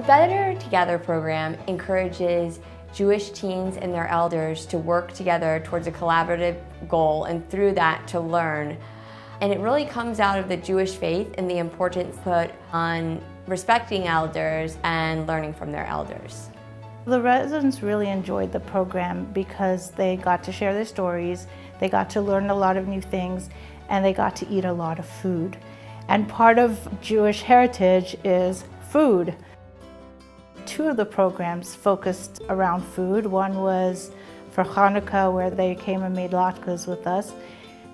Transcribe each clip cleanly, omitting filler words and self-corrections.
The Better Together program encourages Jewish teens and their elders to work together towards a collaborative goal, and through that to learn. And it really comes out of the Jewish faith and the importance put on respecting elders and learning from their elders. The residents really enjoyed the program because they got to share their stories, they got to learn a lot of new things, and they got to eat a lot of food. And part of Jewish heritage is food. Two of the programs focused around food. One was for Hanukkah, where they came and made latkes with us.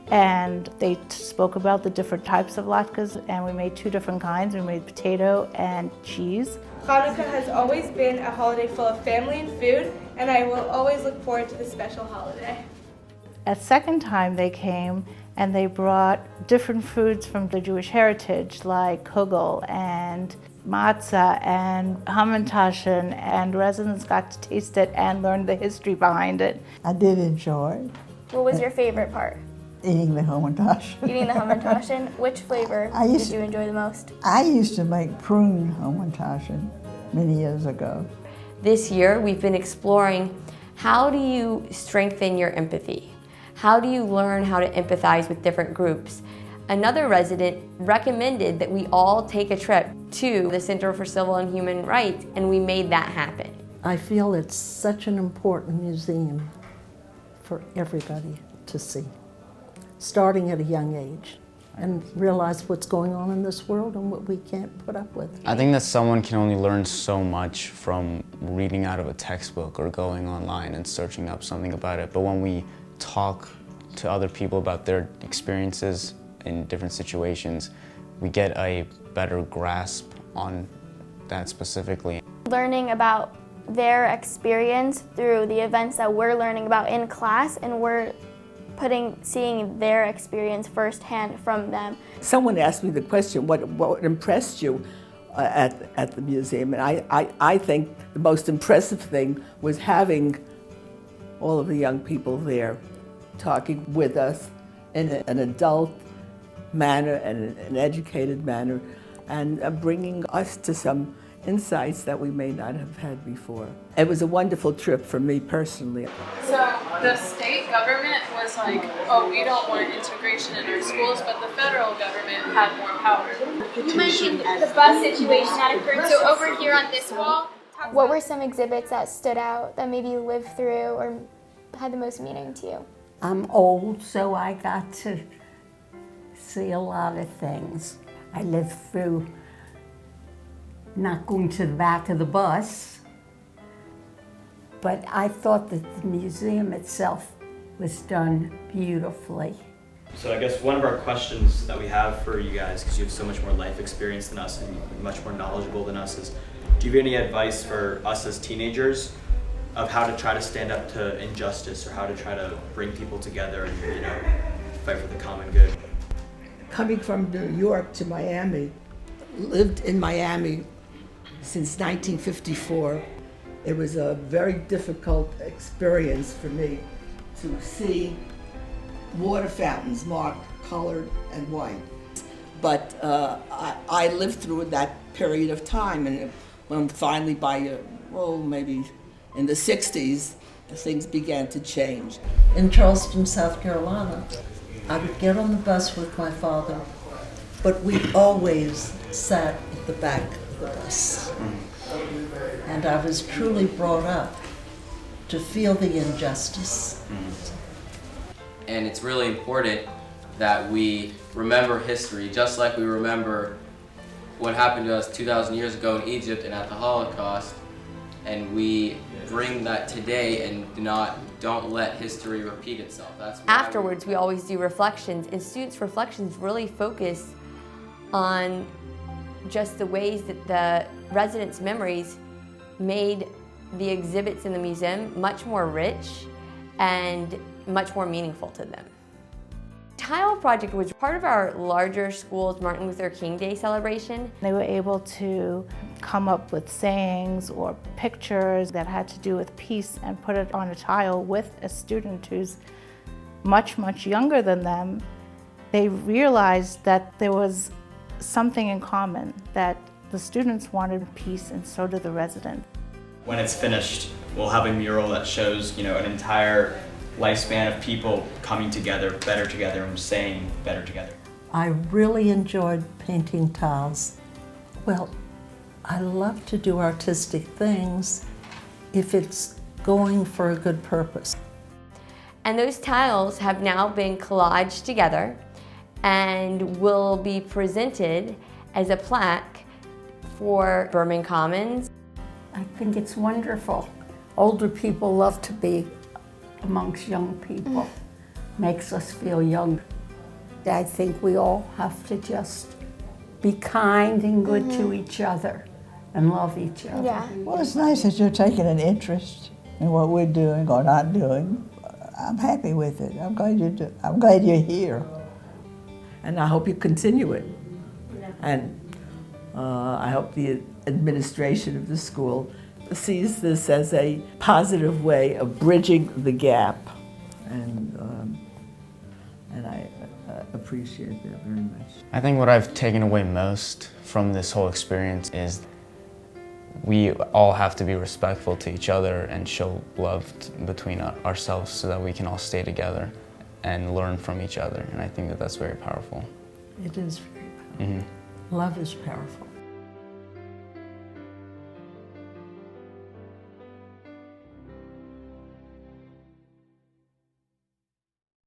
And they spoke about the different types of latkes, and we made two different kinds. We made potato and cheese. Hanukkah has always been a holiday full of family and food, and I will always look forward to this special holiday. A second time they came and they brought different foods from the Jewish heritage, like kugel and matzah and hamantaschen, and residents got to taste it and learn the history behind it. I did enjoy it. What was your favorite part? Eating the hamantaschen. Eating the hamantaschen. Which flavor did you enjoy the most? I used to make prune hamantaschen many years ago. This year we've been exploring, how do you strengthen your empathy? How do you learn how to empathize with different groups? Another resident recommended that we all take a trip to the Center for Civil and Human Rights, and we made that happen. I feel it's such an important museum for everybody to see, starting at a young age, and realize what's going on in this world and what we can't put up with. I think that someone can only learn so much from reading out of a textbook or going online and searching up something about it. But when we talk to other people about their experiences in different situations, we get a better grasp on that specifically. Learning about their experience through the events that we're learning about in class, and we're seeing their experience firsthand from them. Someone asked me the question, what impressed you at the museum? And I think the most impressive thing was having all of the young people there talking with us in an adult manner and an educated manner, and bringing us to some insights that we may not have had before. It was a wonderful trip for me personally. So the state government was like, oh, we don't want integration in our schools, but the federal government had more power. You mentioned the bus situation that occurred. So over here on this wall, what were some exhibits that stood out, that maybe you lived through or had the most meaning to you? I'm old, so I got to see a lot of things. I lived through not going to the back of the bus, but I thought that the museum itself was done beautifully. So I guess one of our questions that we have for you guys, because you have so much more life experience than us and much more knowledgeable than us, is do you have any advice for us as teenagers of how to try to stand up to injustice, or how to try to bring people together and, you know, fight for the common good? Coming from New York to Miami, lived in Miami since 1954. It was a very difficult experience for me to see water fountains marked colored and white. But I lived through that period of time, and when finally by, maybe in the 60s, things began to change. In Charleston, South Carolina, I would get on the bus with my father, but we always sat at the back of the bus. And I was truly brought up to feel the injustice. And it's really important that we remember history, just like we remember what happened to us 2,000 years ago in Egypt and at the Holocaust, and we bring that today and don't let history repeat itself. That's why Afterwards, we always do reflections, and students' reflections really focus on just the ways that the residents' memories made the exhibits in the museum much more rich and much more meaningful to them. Tile Project was part of our larger school's Martin Luther King Day celebration. They were able to come up with sayings or pictures that had to do with peace and put it on a tile with a student who's much, much younger than them. They realized that there was something in common, that The students wanted peace, and so did the residents. When it's finished, we'll have a mural that shows, an entire lifespan of people coming together and saying better together. I really enjoyed painting tiles. Well, I love to do artistic things if it's going for a good purpose. And those tiles have now been collaged together and will be presented as a plaque for Berman Commons. I think it's wonderful. Older people love to be amongst young people. Makes us feel young. I think we all have to just be kind and good to each other and love each other. Yeah. Well, it's nice that you're taking an interest in what we're doing or not doing. I'm happy with it. I'm glad you're here. And I hope you continue it. And I hope the administration of the school sees this as a positive way of bridging the gap. And I appreciate that very much. I think what I've taken away most from this whole experience is we all have to be respectful to each other and show love between ourselves so that we can all stay together and learn from each other. And I think that that's very powerful. It is very powerful. Love is powerful.